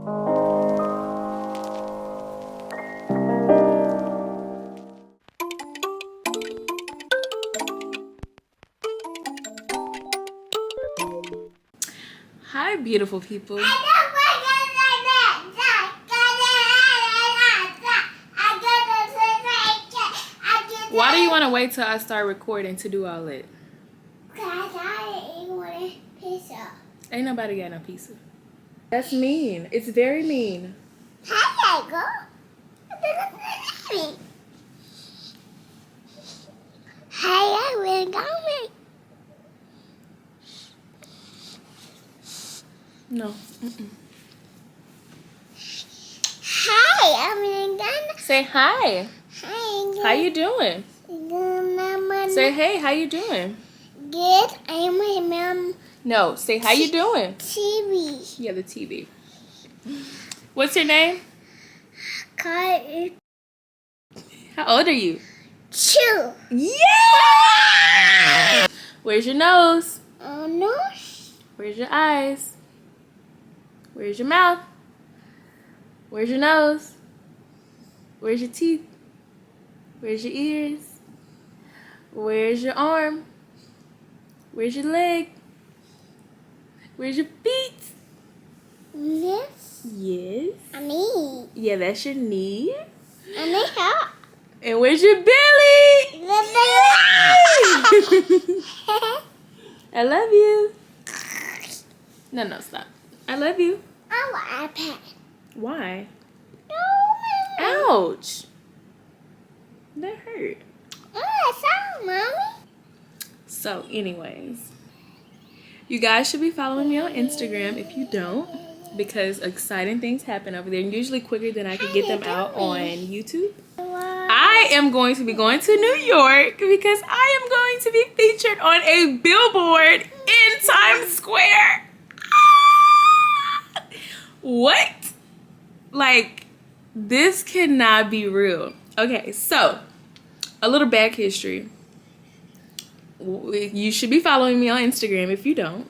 Hi, beautiful people. Why do you want to wait till I start recording to do all that? Ain't nobody got no pizza. That's mean. It's very mean. No. Hi, I'm gonna. Say hi. Hi. How you doing? Say hey. How you doing? Good. I'm my mom. No. Say how you doing? TV. Yeah, the TV. What's your name? Car. How old are you? 2. Yeah. Where's your nose? No. Where's your eyes? Where's your mouth? Where's your nose? Where's your teeth? Where's your ears? Where's your arm? Where's your leg? Where's your feet? Yes. Yes. Me. Yeah, that's your knee. Me help. And where's your belly? I love you. No, stop. I love you. I want iPad. Why? No, Ouch. That hurt. Oh, mommy. So, anyways, you guys should be following me on Instagram if you don't, because exciting things happen over there, and usually quicker than I can get them out on YouTube. I am going to be going to New York because I am going to be featured on a billboard in Times Square. What? Like, this cannot be real. Okay, so a little back history. You should be following me on Instagram if you don't.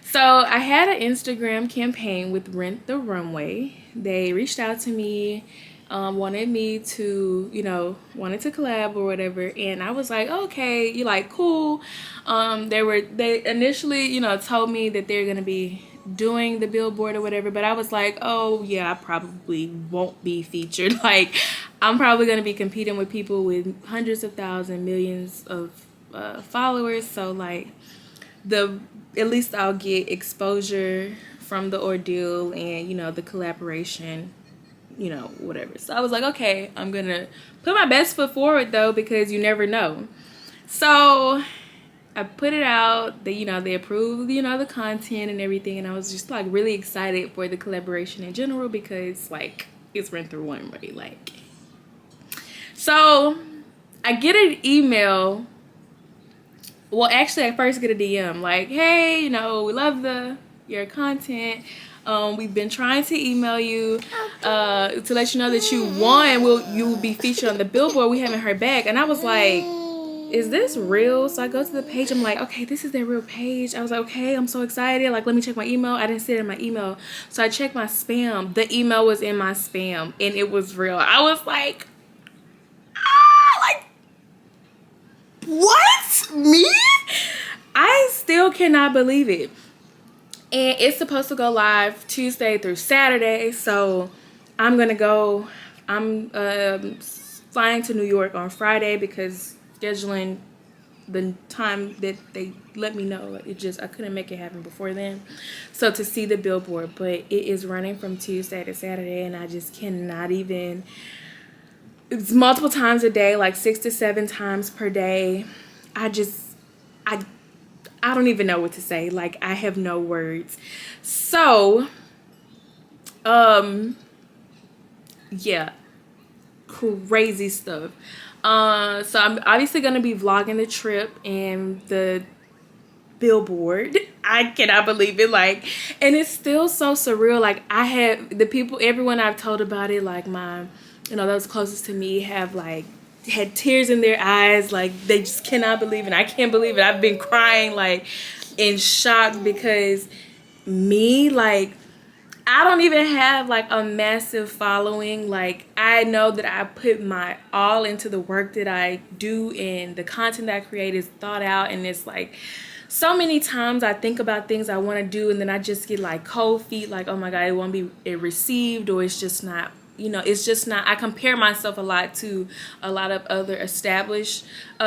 So I had an Instagram campaign with Rent the Runway. They reached out to me, wanted me to, wanted to collab or whatever. And I was like, okay, you like, cool. They initially, told me that they're going to be doing the billboard or whatever, but I was like, oh yeah, I probably won't be featured. Like, I'm probably going to be competing with people with hundreds of thousands, millions of followers. So like, at least I'll get exposure from the ordeal and the collaboration, whatever. So I was like, okay, I'm gonna put my best foot forward though, because you never know. So I put it out. They approved, the content and everything, and I was just like really excited for the collaboration in general because like it's Rent the Runway. Like, so I get an email. Well, actually, I first get a DM like, hey, we love your content. We've been trying to email you to let you know that you won. You will be featured on the billboard. We haven't heard back. And I was like, is this real? So I go to the page. I'm like, okay, this is their real page. I was like, okay, I'm so excited. Like, let me check my email. I didn't see it in my email. So I checked my spam. The email was in my spam, and it was real. I was like, what? Me? I still cannot believe it. And it's supposed to go live Tuesday through Saturday. So I'm going to go. I'm flying to New York on Friday because scheduling the time that they let me know, I couldn't make it happen before then. So to see the billboard, but it is running from Tuesday to Saturday, and I just cannot even. It's multiple times a day, like 6 to 7 times per day. I don't even know what to say. Like, I have no words. So, yeah, crazy stuff. So I'm obviously going to be vlogging the trip and the billboard. I cannot believe it. Like, and it's still so surreal. Like, I have everyone I've told about it, like those closest to me have like had tears in their eyes. Like, they just cannot believe it. I can't believe it. I've been crying like in shock because like, I don't even have like a massive following. Like, I know that I put my all into the work that I do, and the content that I create is thought out, and it's like so many times I think about things I want to do, and then I just get like cold feet, like, oh my God, it won't be received, or it's just not, it's just not. I compare myself a lot to a lot of other established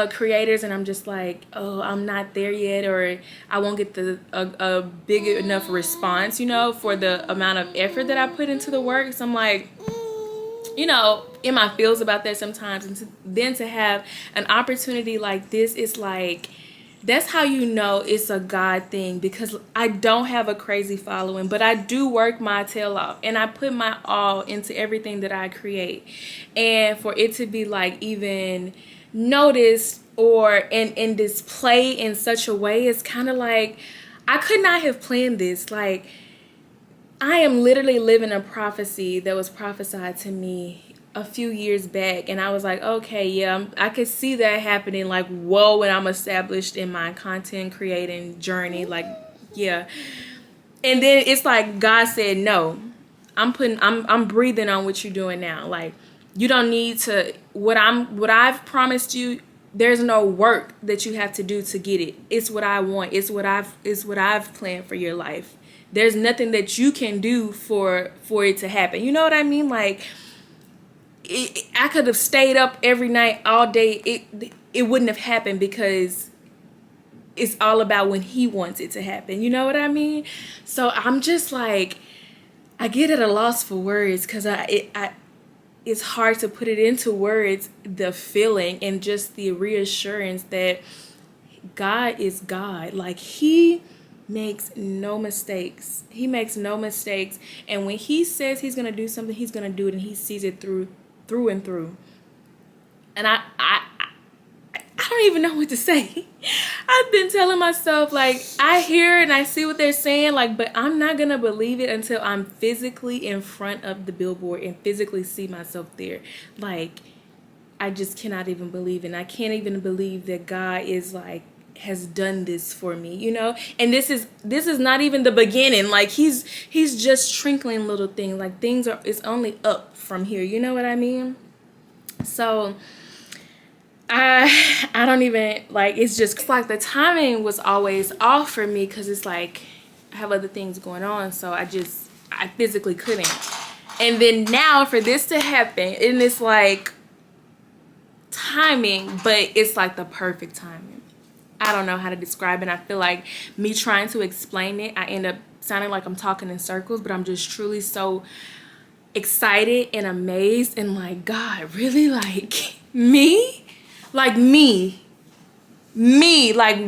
creators, and I'm just like, oh, I'm not there yet, or I won't get a big enough response, for the amount of effort that I put into the work. So I'm like, in my feels about that sometimes, and then to have an opportunity like this, it's like, that's how you know it's a God thing, because I don't have a crazy following, but I do work my tail off, and I put my all into everything that I create. And for it to be like even noticed or in display in such a way, it's kind of like I could not have planned this. Like, I am literally living a prophecy that was prophesied to me a few years back, and I was like, okay, yeah, I could see that happening, like, whoa, when I'm established in my content creating journey, like, yeah. And then it's like God said, no, I'm breathing on what you're doing now. Like, you don't need to, what I've promised you, there's no work that you have to do to get it. It's what I want. It's what I've planned for your life. There's nothing that you can do for it to happen. You know what I mean? Like, I could have stayed up every night all day. It wouldn't have happened, because it's all about when he wants it to happen. You know what I mean? So I'm just like, I get at a loss for words, because it's hard to put it into words, the feeling and just the reassurance that God is God. Like, he makes no mistakes. He makes no mistakes. And when he says he's going to do something, he's going to do it, and he sees it through and through. And I don't even know what to say. I've been telling myself, like, I hear and I see what they're saying, like, but I'm not going to believe it until I'm physically in front of the billboard and physically see myself there. Like, I just cannot even believe it. And I can't even believe that God is like, has done this for me, and this is not even the beginning. Like, he's just trinkling little things, like it's only up from here, you know what I mean? So I don't even, like, it's just like the timing was always off for me, because it's like I have other things going on, so I physically couldn't. And then now for this to happen, and it's like timing, but it's like the perfect timing. I don't know how to describe it. I feel like me trying to explain it, I end up sounding like I'm talking in circles, but I'm just truly so excited and amazed, and like, God, really? Like, me? Like, me, like,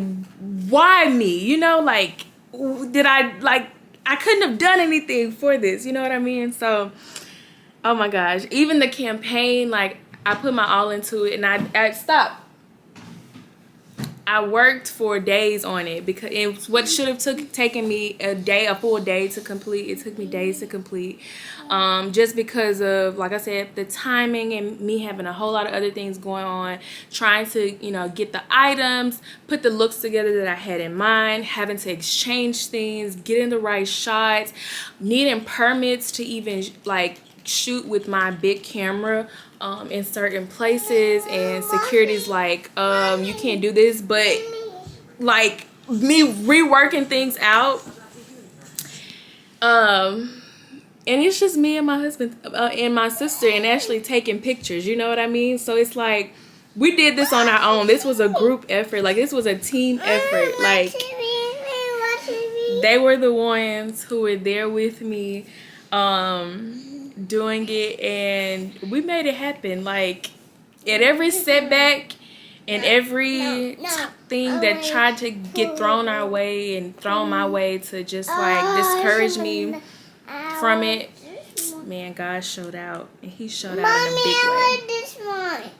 why me? Like, did I couldn't have done anything for this, you know what I mean? So, oh my gosh, even the campaign, like, I put my all into it, and I stopped. I worked for days on it, because it what should have taken me a full day to complete, it took me days to complete, just because of, like I said, the timing and me having a whole lot of other things going on, trying to get the items, put the looks together that I had in mind, having to exchange things, getting the right shots, needing permits to even like shoot with my big camera in certain places, and security's like, you can't do this, but like me reworking things out, and it's just me and my husband and my sister, and actually taking pictures, you know what I mean? So it's like, we did this on our own. This was a group effort. Like, this was a team effort. Like, they were the ones who were there with me doing it, and we made it happen. Like, at every setback and every thing that tried to get thrown our way and thrown my way to just like discourage me from it, man, God showed out, and he showed out in a big way. I want this one.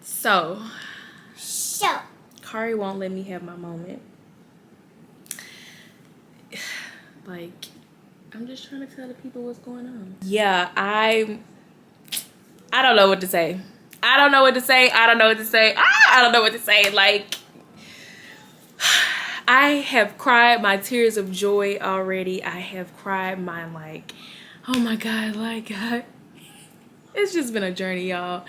So Kari won't let me have my moment. Like, I'm just trying to tell the people what's going on. Yeah, I don't know what to say. I don't know what to say. Like, I have cried my tears of joy already. I have cried my like, oh my God, like God. It's just been a journey, y'all.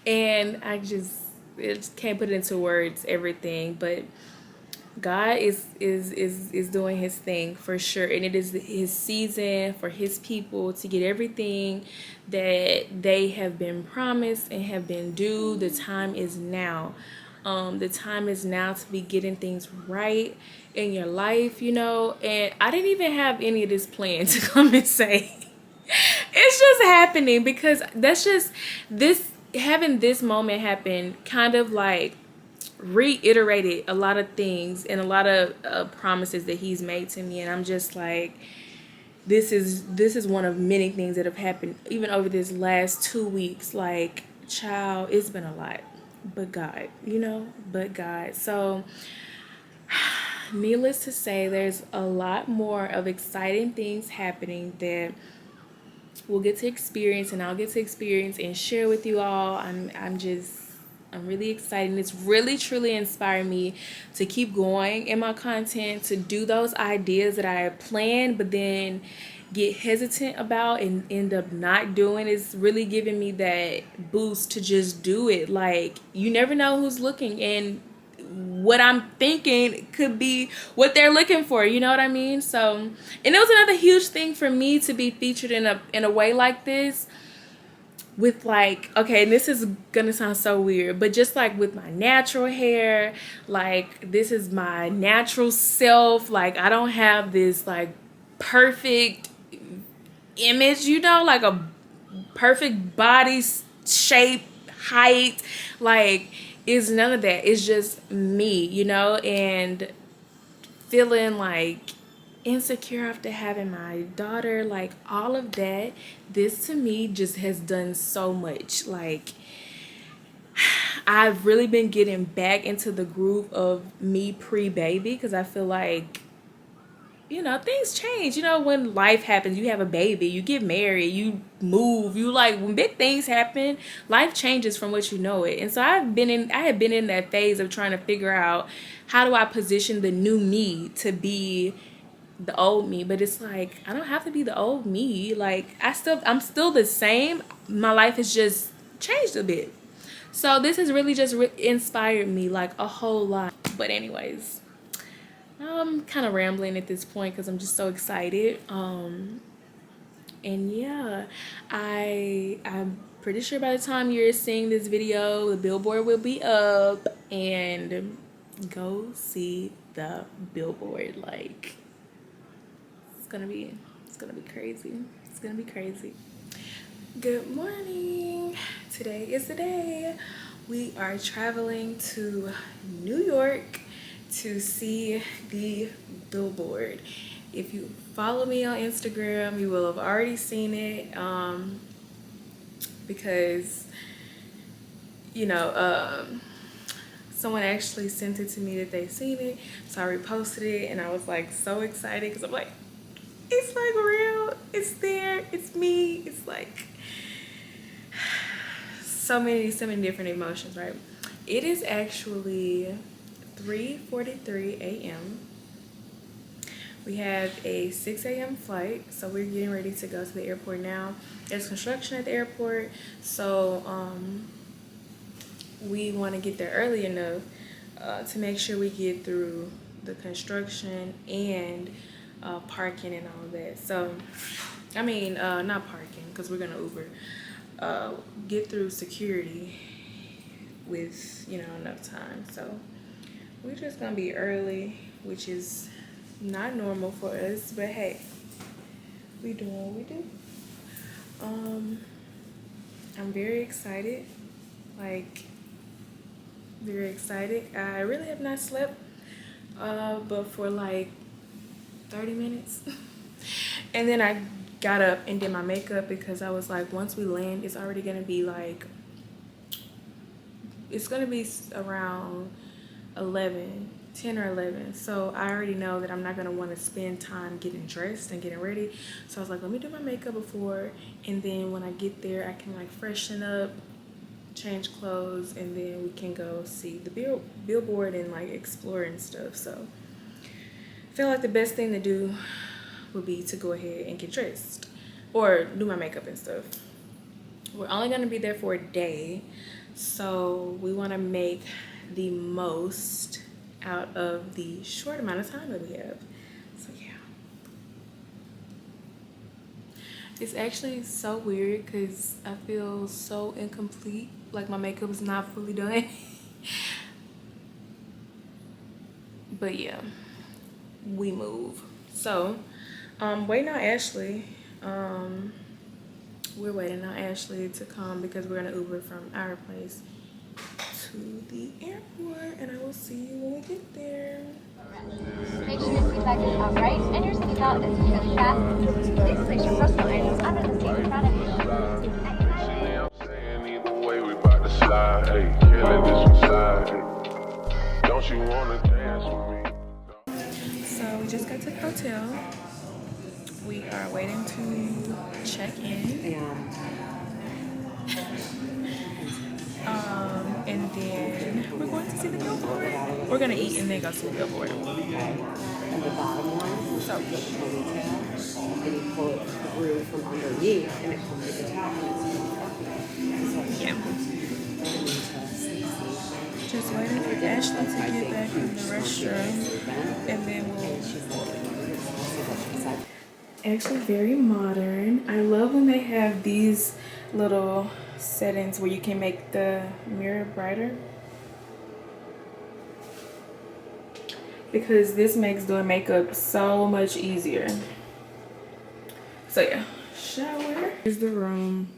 And it can't put it into words, everything, but God is doing his thing for sure, and it is his season for his people to get everything that they have been promised and have been due. The time is now. The time is now to be getting things right in your life, you know. And I didn't even have any of this planned to come and say. It's just happening because that's just this having this moment happen kind of like reiterated a lot of things and a lot of promises that he's made to me, and I'm just like, this is one of many things that have happened even over this last 2 weeks. Like, child, it's been a lot, but God, you know, but God. So needless to say, there's a lot more of exciting things happening that we'll get to experience, and I'll get to experience and share with you all. I'm really excited. And it's really truly inspired me to keep going in my content, to do those ideas that I planned but then get hesitant about and end up not doing. It's really giving me that boost to just do it. Like, you never know who's looking, and what I'm thinking could be what they're looking for, you know what I mean? So, and it was another huge thing for me to be featured in a way like this, with like, okay, and this is gonna sound so weird, but just like with my natural hair, like this is my natural self. Like, I don't have this like perfect image, you know, like a perfect body shape, height. Like, it's none of that. It's just me, you know, and feeling like insecure after having my daughter, like all of that. This to me just has done so much. Like, I've really been getting back into the groove of me pre-baby, because I feel like, you know, things change. You know, when life happens, you have a baby, you get married, you move, you like, when big things happen, life changes from what you know it. And so I have been in that phase of trying to figure out, how do I position the new me to be the old me? But it's like, I don't have to be the old me. Like, I'm still the same. My life has just changed a bit. So this has really just inspired me like a whole lot. But anyways, I'm kind of rambling at this point because I'm just so excited. And yeah, I'm pretty sure by the time you're seeing this video, the billboard will be up, and go see the billboard. Like, it's gonna be crazy. It's gonna be crazy. Good morning. Today is the day. We are traveling to New York to see the billboard. If you follow me on Instagram, you will have already seen it, because, you know, someone actually sent it to me that they seen it, so I reposted it, and I was like so excited because I'm like, it's like real, it's there, it's me. It's like so many different emotions, right? It is actually 3:43 a.m. We have a 6 a.m. flight, so we're getting ready to go to the airport now. There's construction at the airport, so we want to get there early enough to make sure we get through the construction and parking and all of that. So, I mean, not parking, because we're gonna Uber. Get through security with, you know, enough time. So we're just gonna be early, which is not normal for us, but hey, we do what we do. I'm very excited, like very excited. I really have not slept, but for like 30 minutes. And then I got up and did my makeup because I was like, once we land, it's already gonna be like, it's gonna be around 10 or 11. So I already know that I'm not gonna want to spend time getting dressed and getting ready. So I was like, let me do my makeup before, and then when I get there, I can like freshen up, change clothes, and then we can go see the billboard and like explore and stuff. So feel like the best thing to do would be to go ahead and get dressed or do my makeup and stuff. We're only going to be there for a day, so we want to make the most out of the short amount of time that we have. So yeah, it's actually so weird because I feel so incomplete, like my makeup is not fully done. But yeah, we move. So waiting on Ashley. We're waiting on Ashley to come because we're gonna Uber from our place to the airport, and I will see you when we get there. Make sure your seat back is upright and your seatbelt is securely fastened. Please place your personal items under the seat in front of you. Either way, we about to slide. Hey, killing this one side. Don't you wanna dance with me? So we just got to the hotel. We are waiting to check in. And then we're going to see the Billboard. We're gonna eat and then go see the Billboard. And the bottom one, so the ponytail, and you pull it through from underneath, and it comes to the top. Yeah. Just waiting for Ashley to get back in the restroom, and then we'll. Actually, very modern. I love when they have these little settings where you can make the mirror brighter, because this makes doing makeup so much easier. So yeah, shower. Here's the room.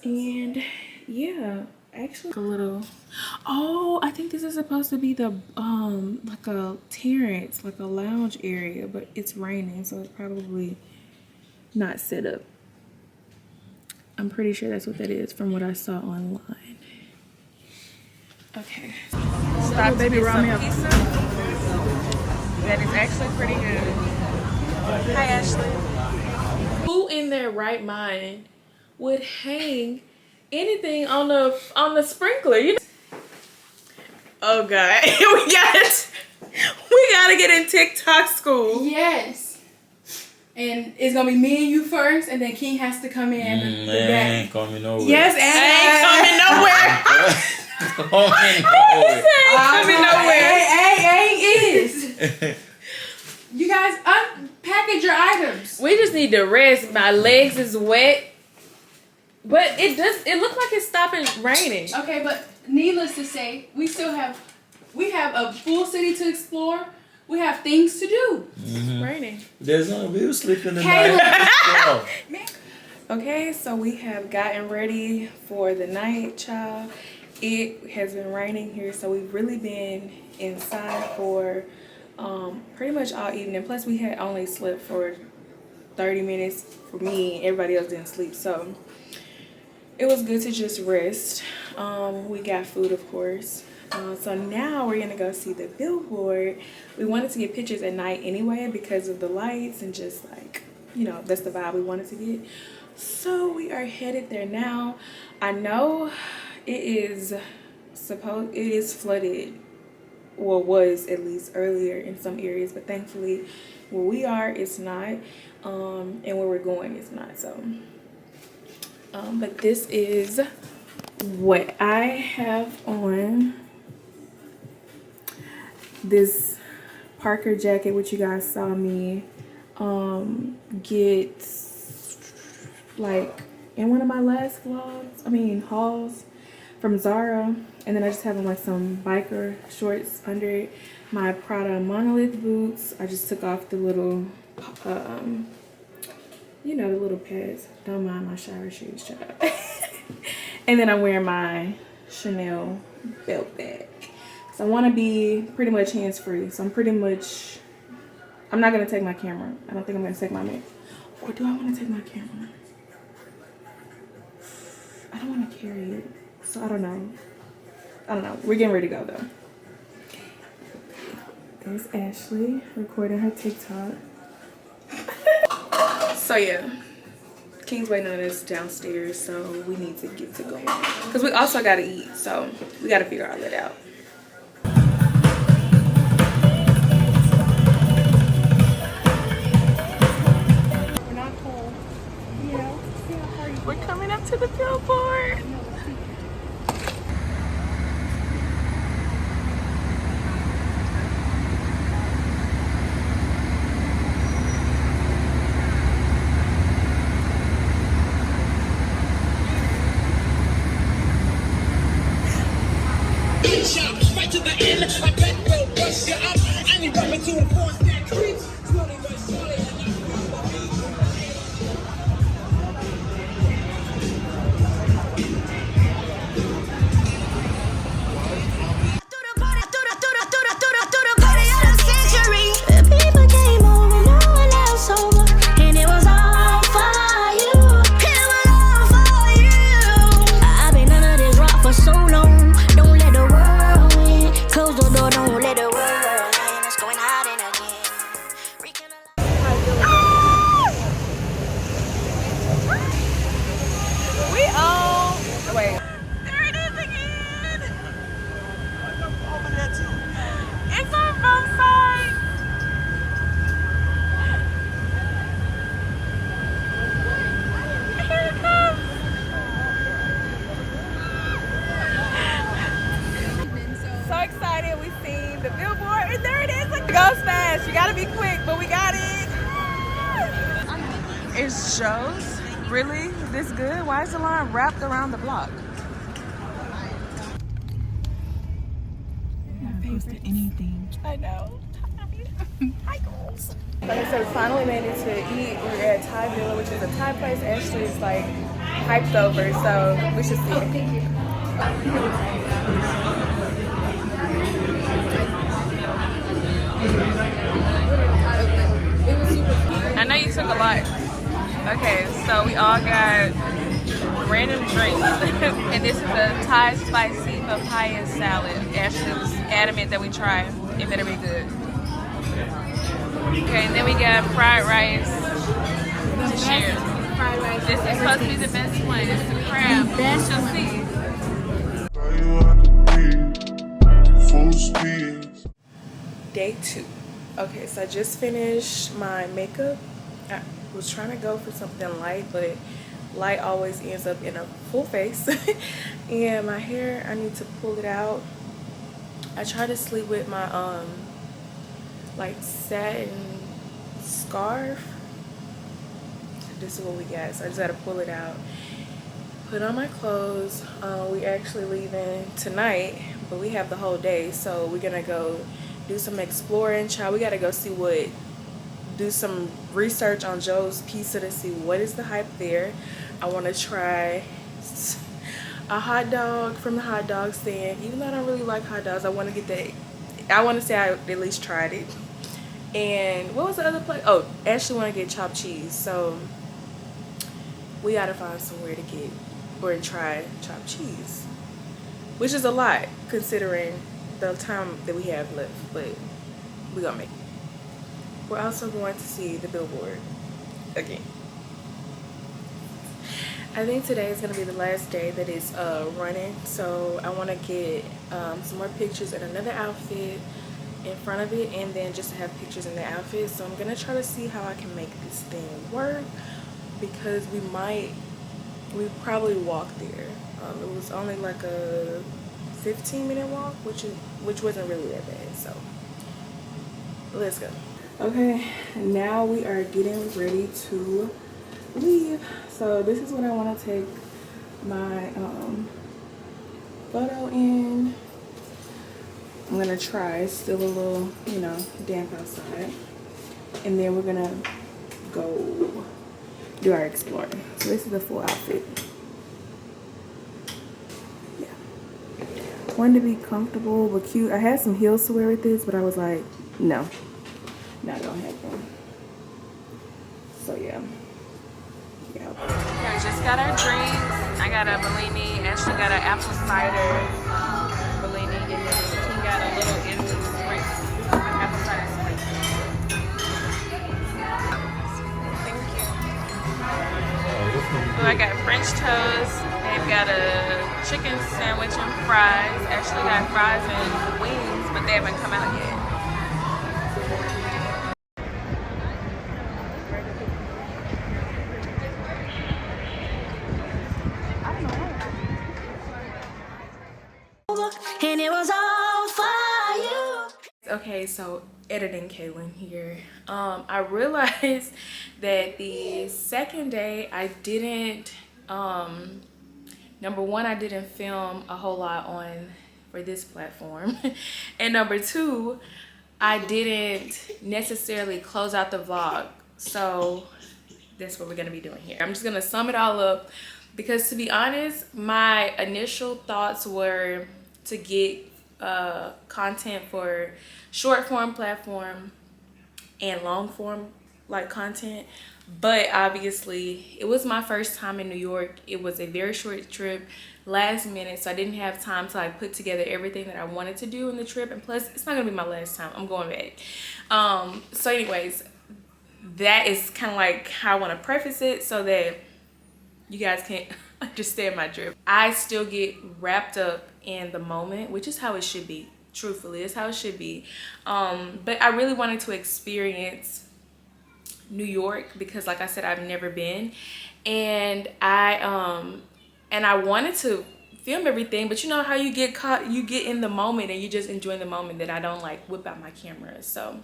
And yeah, actually a little, oh, I think this is supposed to be the like a terrace, like a lounge area, but it's raining, so it's probably not set up. I'm pretty sure that's what that is from what I saw online. Okay, stop, baby, round me up. Pizza that is actually pretty good. Hi, Ashley. Who in their right mind would hang anything on the sprinkler? You know? Oh God, we gotta get in TikTok school. Yes. And it's gonna be me and you first, and then King has to come in. Ain't coming nowhere. Yes, I ain't coming nowhere. Coming nowhere. Ain't is. You guys unpackage your items. We just need to rest. My legs is wet, but it looks like it's stopping raining. Okay, but needless to say, we have a full city to explore. We have things to do. It's raining. There's no, we were sleeping the Kaylan. night. Okay, so we have gotten ready for the night, child. It has been raining here, so we've really been inside for pretty much all evening. Plus, we had only slept for 30 minutes for me, and everybody else didn't sleep. So it was good to just rest. We got food, of course. So now we're gonna go see the Billboard. We wanted to get pictures at night anyway because of the lights and just like, you know, that's the vibe we wanted to get. So we are headed there now. I know it is flooded, or was at least earlier in some areas, but thankfully where we are it's not, and where we're going it's not. So but this is what I have on. This Parker jacket, which you guys saw me get like in one of my last hauls from Zara. And then I just have on like some biker shorts under it. My Prada Monolith boots. I just took off the little you know, the little pads. Don't mind my shower shoes, child. And then I'm wearing my Chanel belt bag. So I want to be pretty much hands-free. So I'm not going to take my camera. I don't think I'm going to take my mic. Or do I want to take my camera? I don't want to carry it. So I don't know. We're getting ready to go though. There's Ashley recording her TikTok. So yeah. King's waiting on us downstairs. So we need to get to going. Because we also got to eat. So we got to figure all that out. So excited, we seen the Billboard, and there it is. Like, it goes fast. You gotta be quick, but we got it. It's Joe's. Really? This good? Why is the line wrapped around the block? I posted anything. I know. Hi, girls. Okay, so we finally made it to eat. We're at Thai Villa, which is a Thai place. Ashley is like hyped over, so we should see it. Thank you. I know you took a lot. Okay, so we all got random drinks. And this is a Thai spicy papaya salad. Ashley was adamant that we try. It better be good. Okay, and then we got fried rice to share. Fried rice. This is supposed to be the best one. It's the crab. We shall see. Day 2. Okay, so I just finished my makeup. I was trying to go for something light, but light always ends up in a full face. And my hair, I need to pull it out. I tried to sleep with my like satin scarf. This is what we got, so I just gotta pull it out, put on my clothes. We actually leaving tonight, but we have the whole day, so we're gonna go do some exploring. We gotta go see do some research on Joe's Pizza to see what is the hype there. I want to try a hot dog from the hot dog stand. Even though I don't really like hot dogs, I want to get that. I want to say I at least tried it. And what was the other place? Oh, actually want to get chopped cheese. So we gotta find somewhere to get or try chopped cheese, which is a lot considering the time that we have left, but we're gonna make it. We're also going to see the Billboard again. I think today is going to be the last day that it's running, so I want to get some more pictures in another outfit in front of it, and then just to have pictures in the outfit. So I'm going to try to see how I can make this thing work, because we probably walk there. It was only like a 15-minute walk, which wasn't really that bad, so let's go. Okay, now we are getting ready to leave. So this is what I want to take my photo in. I'm gonna try. It's still a little, damp outside, and then we're gonna go do our exploring. So this is the full outfit. Yeah, wanted to be comfortable but cute. I had some heels to wear with this, but I was like, no. Not gonna happen. So yeah. Okay, we just got our drinks. I got a Bellini. Ashley got an apple cider Bellini, and then he got a little Italy spritz. Apple cider spritz. Thank you. So I got French toast. They've got a chicken sandwich and fries. Ashley got fries and wings, but they haven't come out yet. And it was all for you. Okay, so editing Kaylan here. I realized that the second day I didn't number one, I didn't film a whole lot on for this platform. And number two, I didn't necessarily close out the vlog. So that's what we're gonna be doing here. I'm just gonna sum it all up because, to be honest, my initial thoughts were to get content for short form platform and long form like content, but obviously it was my first time in New York. It was a very short trip, last minute, so I didn't have time to like put together everything that I wanted to do in the trip, and plus it's not gonna be my last time. I'm going back. So anyways, that is kind of like how I want to preface it so that you guys can understand my trip. I still get wrapped up in the moment, which is how it should be. Truthfully, it's how it should be. But I really wanted to experience New York because, like I said, I've never been, and I wanted to film everything, but you know how you get caught, you get in the moment and you just enjoying the moment, that I don't like whip out my camera. So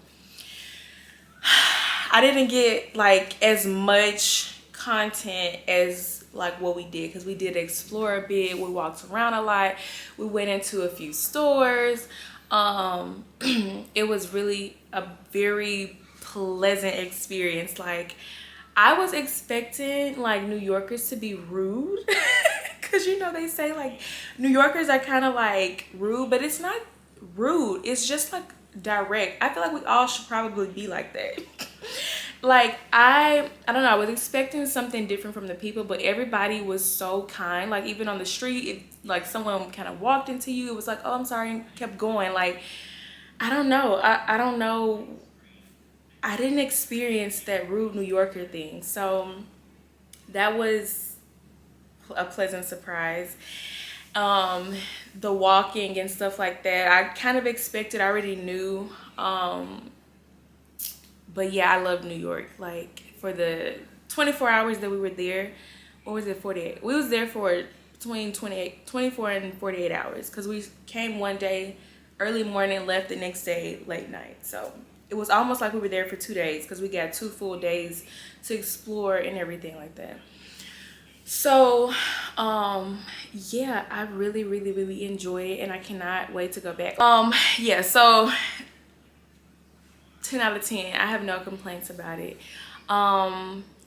I didn't get like as much content as like what we did, because we did explore a bit, we walked around a lot, we went into a few stores. It was really a very pleasant experience. Like, I was expecting like New Yorkers to be rude because you know they say like New Yorkers are kind of like rude, but it's not rude, it's just like direct. I feel like we all should probably be like that. Like, I don't know, I was expecting something different from the people, but everybody was so kind. Like, even on the street, if like someone kind of walked into you, it was like, oh, I'm sorry, and kept going. Like, I don't know, I don't know, I didn't experience that rude New Yorker thing, so that was a pleasant surprise. The walking and stuff like that, I kind of expected, I already knew. But yeah, I love New York. Like, for the 24 hours that we were there, or was it 48? We was there for between 24 and 48 hours, because we came one day early morning, left the next day late night. So it was almost like we were there for 2 days, because we got 2 full days to explore and everything like that. So yeah, I really enjoy it, and I cannot wait to go back. Yeah, so 10 out of 10. I have no complaints about it.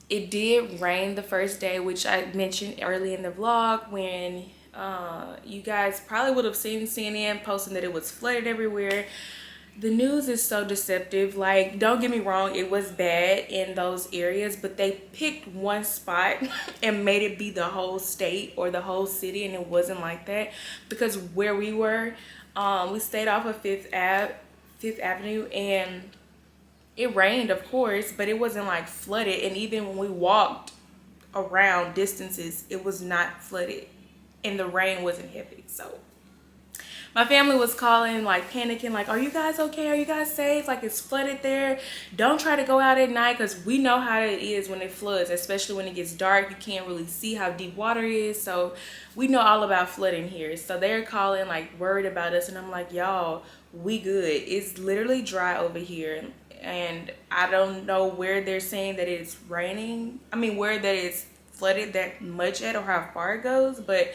It did rain the first day, which I mentioned early in the vlog, when you guys probably would have seen CNN posting that it was flooded everywhere. The news is so deceptive. Like, don't get me wrong, it was bad in those areas, but they picked one spot and made it be the whole state or the whole city, and it wasn't like that. Because where we were, we stayed off of Fifth Avenue, and it rained, of course, but it wasn't like flooded. And even when we walked around distances, it was not flooded, and the rain wasn't heavy. So my family was calling, like panicking, like, are you guys okay? Are you guys safe? Like, it's flooded there. Don't try to go out at night, because we know how it is when it floods, especially when it gets dark. You can't really see how deep water is. So we know all about flooding here. So they're calling, like, worried about us. And I'm like, y'all, we good. It's literally dry over here. And I don't know where they're saying that it's raining. I mean, where that it's flooded that much at, or how far it goes. But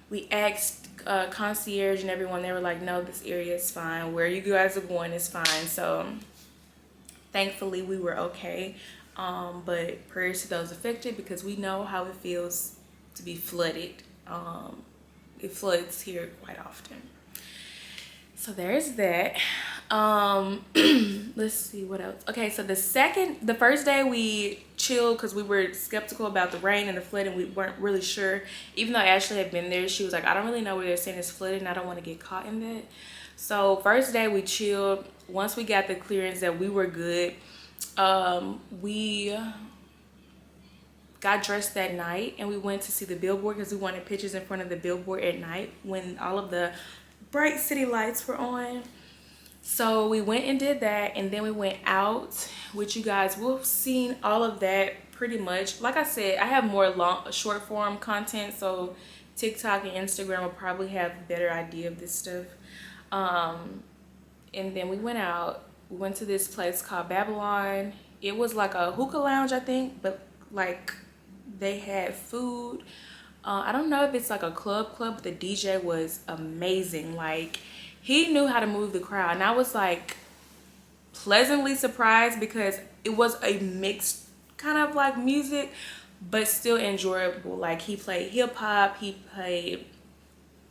we asked concierge and everyone. They were like, no, this area is fine. Where you guys are going is fine. So thankfully we were okay. But prayers to those affected, because we know how it feels to be flooded. It floods here quite often. So there's that. Let's see what else. Okay, so the first day we chilled, because we were skeptical about the rain and the flood, and we weren't really sure. Even though Ashley had been there, she was like, I don't really know where they're saying it's flooded, and I don't want to get caught in that. So first day we chilled. Once we got the clearance that we were good, we got dressed that night, and we went to see the Billboard, because we wanted pictures in front of the Billboard at night when all of the bright city lights were on. So we went and did that, and then we went out, which you guys will have seen all of that pretty much. Like I said, I have more short form content, so TikTok and Instagram will probably have a better idea of this stuff. And then we went out. We went to this place called Babylon. It was like a hookah lounge, I think, but like they had food. I don't know if it's like a club, but the DJ was amazing. Like, he knew how to move the crowd, and I was like pleasantly surprised because it was a mixed kind of like music, but still enjoyable. Like, he played hip-hop, he played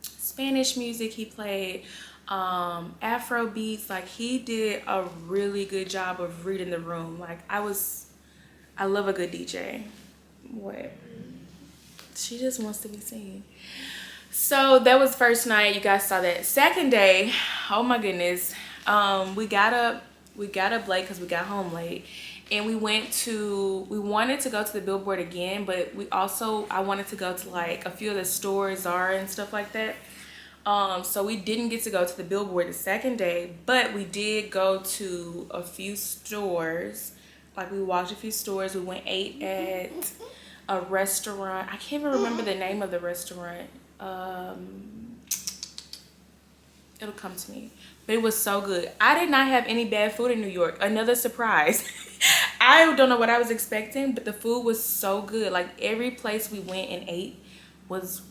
Spanish music, he played Afro beats. Like, he did a really good job of reading the room. Like, I love a good DJ. What? She just wants to be seen. So that was first night. You guys saw that. Second day, oh my goodness, we got up late because we got home late, and we wanted to go to the Billboard again, but I wanted to go to like a few of the stores, Zara and stuff like that. So we didn't get to go to the Billboard the second day, but we did go to a few stores. Like, we walked a few stores. We ate at a restaurant. I can't even remember the name of the restaurant. It'll come to me, but it was so good. I did not have any bad food in New York. Another surprise. I don't know what I was expecting, but the food was so good. Like, every place we went and ate was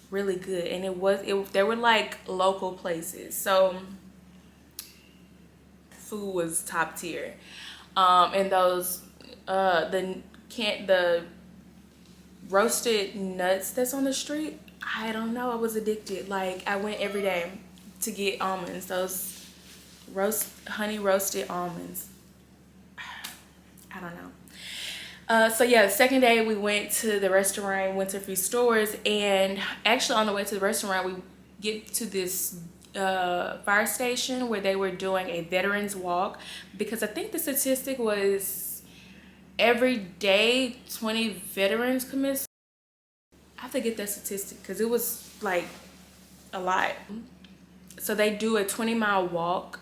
really good, and there were like local places, so food was top tier. And those the roasted nuts that's on the street, I don't know, I was addicted. Like, I went every day to get almonds, those honey roasted almonds. I don't know. So yeah, the second day we went to the restaurant, went to a few stores, and actually on the way to the restaurant we get to this fire station where they were doing a veterans walk, because I think the statistic was every day 20 veterans commit suicide. I have to get that statistic because it was like a lot. So they do a 20-mile walk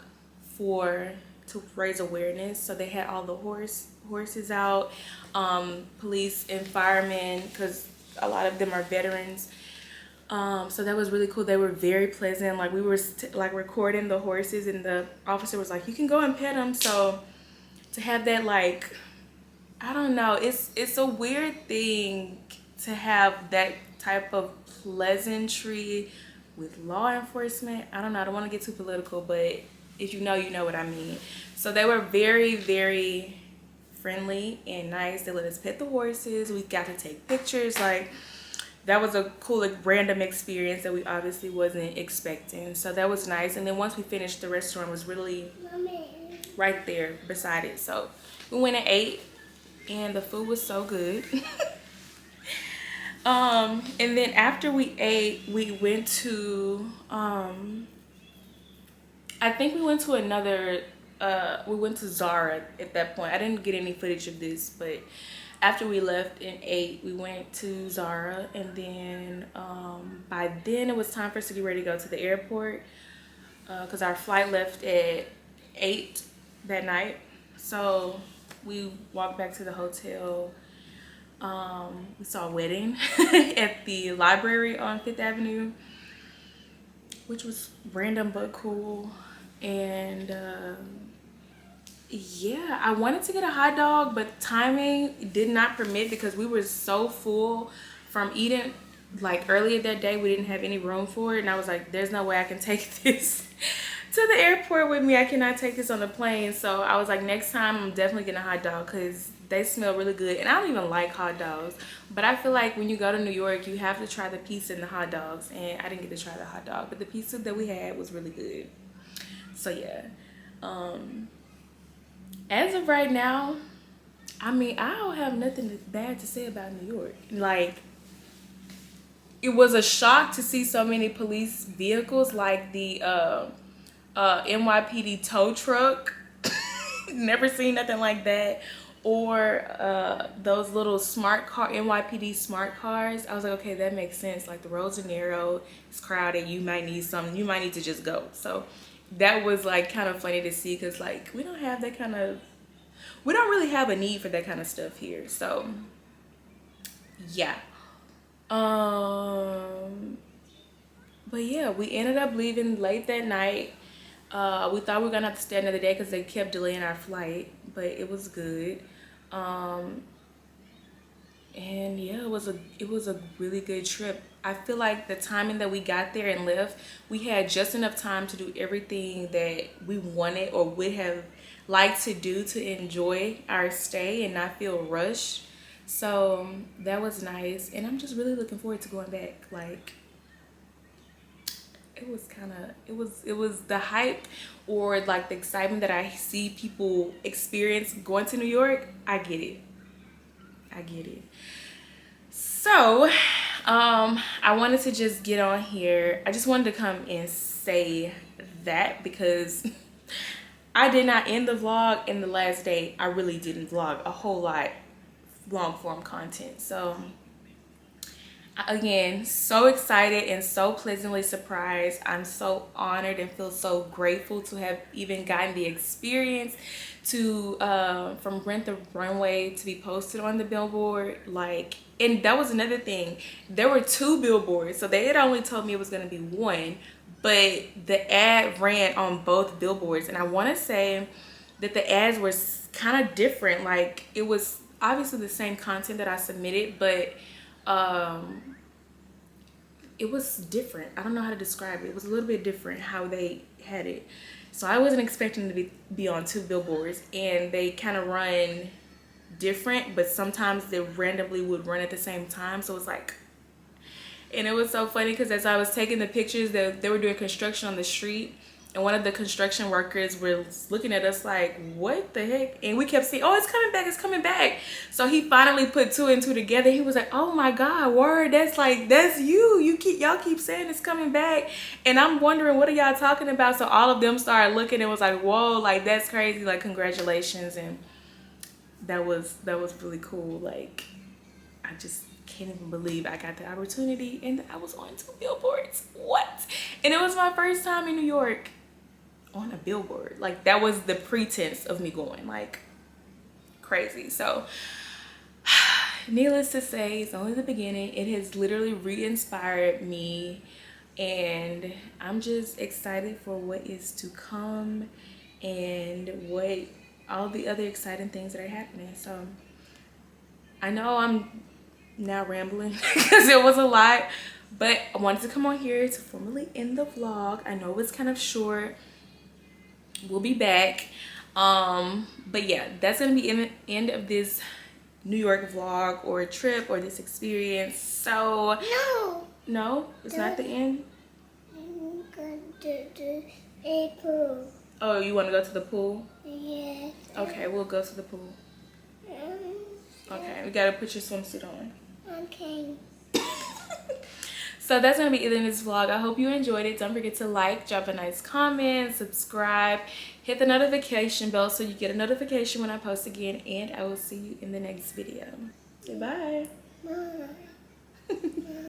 to raise awareness. So they had all the horses out, police and firemen, because a lot of them are veterans. So that was really cool. They were very pleasant. Like, we were like recording the horses, and the officer was like, you can go and pet them. So to have that, like, I don't know, it's a weird thing to have that type of pleasantry with law enforcement. I don't know, I don't want to get too political, but if you know, you know what I mean. So they were very, very friendly and nice. They let us pet the horses. We got to take pictures. Like, that was a cool, like, random experience that we obviously wasn't expecting. So that was nice. And then once we finished, the restaurant was really right there beside it. So we went and ate, and the food was so good. And then after we ate, we went to I think we went to another we went to Zara at that point. I didn't get any footage of this, but after we left and ate, we went to Zara, and then by then it was time for us to get ready to go to the airport, because our flight left at 8 that night. So we walked back to the hotel. We saw a wedding at the library on 5th Avenue, which was random but cool. And yeah, I wanted to get a hot dog, but timing did not permit because we were so full from eating. Like, earlier that day, we didn't have any room for it, and I was like, there's no way I can take this to the airport with me. I cannot take this on the plane. So I was like, next time I'm definitely getting a hot dog, because they smell really good, and I don't even like hot dogs, but I feel like when you go to New York, you have to try the pizza and the hot dogs, and I didn't get to try the hot dog, but the pizza that we had was really good. So yeah, as of right now, I mean, I don't have nothing bad to say about New York. Like, it was a shock to see so many police vehicles, like the NYPD tow truck. Never seen nothing like that. Or those little NYPD smart cars. I was like, okay, that makes sense. Like, the roads are narrow, it's crowded, you might need something, you might need to just go. So that was like kind of funny to see, because like we don't really have a need for that kind of stuff here. So yeah. But yeah, we ended up leaving late that night. We thought we were gonna have to stay another day because they kept delaying our flight, but it was good. And yeah, it was a really good trip. I feel like the timing that we got there and left, we had just enough time to do everything that we wanted or would have liked to do to enjoy our stay and not feel rushed. So that was nice, and I'm just really looking forward to going back. Like, it was kind of, it was the hype or like the excitement that I see people experience going to New York. I get it. I get it. So I wanted to just get on here. I just wanted to come and say that because I did not end the vlog, and the last day I really didn't vlog a whole lot long form content. So again, so excited and so pleasantly surprised. I'm so honored and feel so grateful to have even gotten the experience to from Rent the Runway to be posted on the Billboard. Like, and that was another thing, there were 2 billboards, so they had only told me it was going to be 1, but the ad ran on both billboards. And I want to say that the ads were kind of different. Like, it was obviously the same content that I submitted, but it was different. I don't know how to describe it. It was a little bit different how they had it. So I wasn't expecting to be on 2 billboards, and they kind of run different, but sometimes they randomly would run at the same time. So it's like, and it was so funny because as I was taking the pictures, they were doing construction on the street, and one of the construction workers was looking at us like, what the heck? And we kept saying, oh, it's coming back, it's coming back. So he finally put 2 and 2 together. He was like, oh my God, word, that's you. Y'all keep saying it's coming back. And I'm wondering, what are y'all talking about? So all of them started looking and was like, whoa, like, that's crazy. Like, congratulations. And that was really cool. Like, I just can't even believe I got the opportunity and I was on 2 billboards. What? And it was my first time in New York on a billboard. Like, that was the pretense of me going. Like, crazy. So needless to say, it's only the beginning. It has literally re-inspired me, and I'm just excited for what is to come and what all the other exciting things that are happening. So I know I'm now rambling because it was a lot, but I wanted to come on here to formally end the vlog. I know it's kind of short. We'll be back, but yeah, that's gonna be in the end of this New York vlog or trip or this experience. So no, it's not the end. I'm going to the pool. Oh, you want to go to the pool? Yes. Okay, we'll go to the pool. Okay, we gotta put your swimsuit on. Okay. So that's gonna be it in this vlog. I hope you enjoyed it. Don't forget to like, drop a nice comment, subscribe, hit the notification bell so you get a notification when I post again, and I will see you in the next video. Goodbye. Bye.